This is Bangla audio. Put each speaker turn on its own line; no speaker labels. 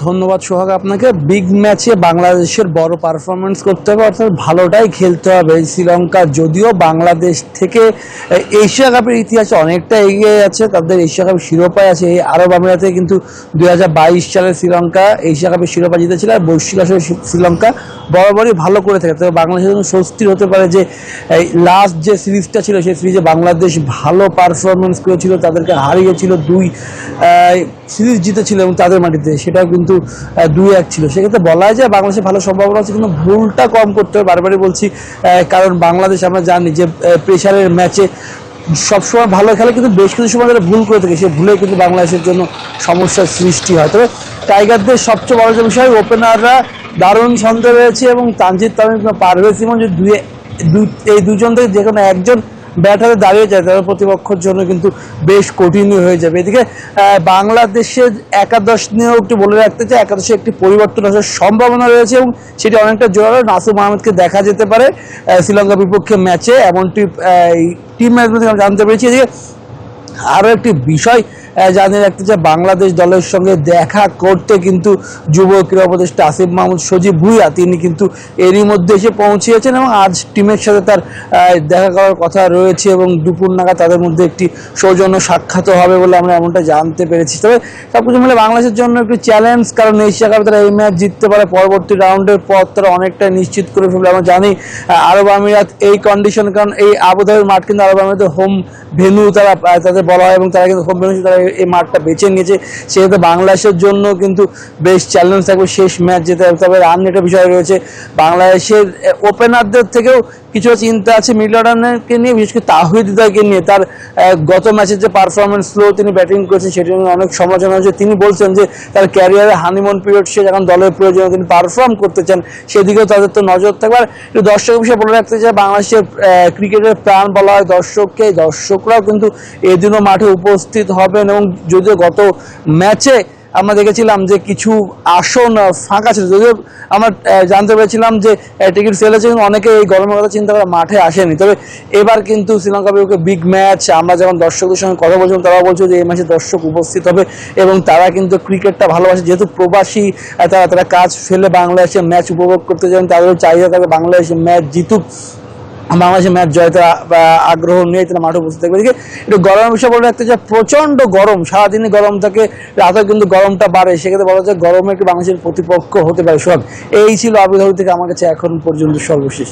ধন্যবাদ সোহাগ আপনাকে। বিগ ম্যাচে বাংলাদেশের বড় পারফরমেন্স করতে হবে, অর্থাৎ ভালোটাই খেলতে হবে। শ্রীলঙ্কা যদিও বাংলাদেশ থেকে এশিয়া কাপের ইতিহাসে অনেকটা এগিয়ে আছে, তাদের এশিয়া কাপের শিরোপায় আছে। এই আরব আমিরাতে কিন্তু 2022 সালে শ্রীলঙ্কা এশিয়া কাপের শিরোপা জিতেছিল, আর বৈশ্বিক আসরে শ্রীলঙ্কা বরাবরই ভালো করে থাকে। তবে বাংলাদেশের জন্য স্বস্তির হতে পারে যে লাস্ট যে সিরিজটা ছিল সেই সিরিজে বাংলাদেশ ভালো পারফরমেন্স করেছিল, তাদেরকে হারিয়েছিল, 2 সিরিজ জিতেছিল এবং তাদের মাটিতে সেটাও কিন্তু 2-1 ছিল। সেক্ষেত্রে বলা যায় বাংলাদেশে ভালো সম্ভাবনা আছে, কিন্তু ভুলটা কম করতে হবে, বারবারই বলছি। কারণ বাংলাদেশ আমরা জানি যে প্রেশারের ম্যাচে সবসময় ভালো খেলে, কিন্তু বেশ কিছু সময় যারা ভুল করে থাকে সেই ভুলে কিন্তু বাংলাদেশের জন্য সমস্যার সৃষ্টি হয়। তবে টাইগারদের সবচেয়ে বড় যে বিষয়, ওপেনাররা দারুণ ছন্দে রয়েছে এবং তানজিদ তামিম, পারভেজ ইমন, যে এই দুজন থেকে যে কোনো একজন ব্যাটারে দাঁড়িয়ে যায় তাদের প্রতিপক্ষের জন্য কিন্তু বেশ কঠিনই হয়ে যাবে। এদিকে বাংলাদেশের একাদশ নিয়েও একটু বলে রাখতে চাই, একাদশে একটি পরিবর্তন আসার সম্ভাবনা রয়েছে এবং সেটি অনেকটা জোরালো। নাসুম আহমেদকে দেখা যেতে পারে শ্রীলঙ্কার বিপক্ষে ম্যাচে, এমনটি টিম ম্যানেজমেন্ট থেকে জানতে পেরেছি। এদিকে আরও একটি বিষয় জানিয়ে রাখতে চাই, বাংলাদেশ দলের সঙ্গে দেখা করতে কিন্তু যুব ক্রীড়া উপদেষ্টা আসিফ মাহমুদ সজীব ভুঁইয়া তিনি কিন্তু এরই মধ্যে এসে পৌঁছিয়েছেন এবং আজ টিমের সাথে তার দেখা করার কথা রয়েছে এবং দুপুর নাগাদ তাদের মধ্যে একটি সৌজন্য সাক্ষাৎও হবে বলে আমরা এমনটা জানতে পেরেছি। তবে সবকিছু মিলে বাংলাদেশের জন্য একটি চ্যালেঞ্জ, কারণ এশিয়া কাপে তারা এই ম্যাচ জিততে পারে, পরবর্তী রাউন্ডের পর তারা অনেকটা নিশ্চিত করে ফেলবে। আমরা জানি আরব আমিরাত এই কন্ডিশন, কারণ এই আবুধাবির মাঠ কিন্তু আরব আমিরাতের হোম ভেন্যু তারা তাদের বলা হয় এবং তারা কিন্তু হোম ভেন্যু তারা এই মাঠটা বেছে নিয়েছে। সেহেতু বাংলাদেশের জন্য কিন্তু বেশ চ্যালেঞ্জ থাকবে শেষ ম্যাচ যেতে হবে। তবে রান রেটের বিষয় রয়েছে, বাংলাদেশের ওপেনারদের থেকেও কিছু চিন্তা আছে মিডল অর্ডারকে নিয়ে, বিশেষ করে তাহিদ হৃদয়কে নিয়ে। তার গত ম্যাচের যে পারফরমেন্স স্লো তিনি ব্যাটিং করেছেন সেটি নিয়ে অনেক সমালোচনা হয়েছে। তিনি বলছেন যে তার ক্যারিয়ারে হানিমুন পিরিয়ড সে যখন দলের প্রয়োজনে তিনি পারফর্ম করতে চান, সেদিকেও তাদের তো নজর থাকবে। আর একটু দর্শকের বিষয়ে বলে রাখতে চাই, বাংলাদেশের ক্রিকেটের প্রাণ বলা হয় দর্শককে, দর্শকরাও কিন্তু এদিনও মাঠে উপস্থিত হবেন। এবং যদিও গত ম্যাচে আমরা দেখেছিলাম যে কিছু আসন ফাঁকা ছিল, যদিও আমরা জানতে পেরেছিলাম যে টিকিট সেল হয়েছে, কিন্তু অনেকে এই গরমের কথা চিন্তা করে মাঠে আসেনি। তবে এবার কিন্তু শ্রীলঙ্কা বিপক্ষে বিগ ম্যাচ, আমরা যখন দর্শকদের সঙ্গে কথা বলছিলাম তারা বলছে যে এই ম্যাচে দর্শক উপস্থিত হবে এবং তারা কিন্তু ক্রিকেটটা ভালোবাসে, যেহেতু প্রবাসী তারা কাজ ফেলে বাংলাদেশে ম্যাচ উপভোগ করতে চান, তাদেরও চাহিদা থাকে বাংলাদেশে ম্যাচ জিতুক, বাংলাদেশের ম্যাচ জয়তে আগ্রহ নিয়ে তারা মাঠে উপস্থিত থাকবে। এদিকে একটু গরমের বিষয় বলে রাখতে চাই, প্রচণ্ড গরম, সারাদিনই গরম থাকে, রাতেও কিন্তু গরমটা বাড়ে। সেক্ষেত্রে বলা যায় গরমে একটু বাংলাদেশের প্রতিপক্ষ হতে পারে। সব এই ছিল আবুধাবি থেকে আমার কাছে এখন পর্যন্ত সর্বশেষ।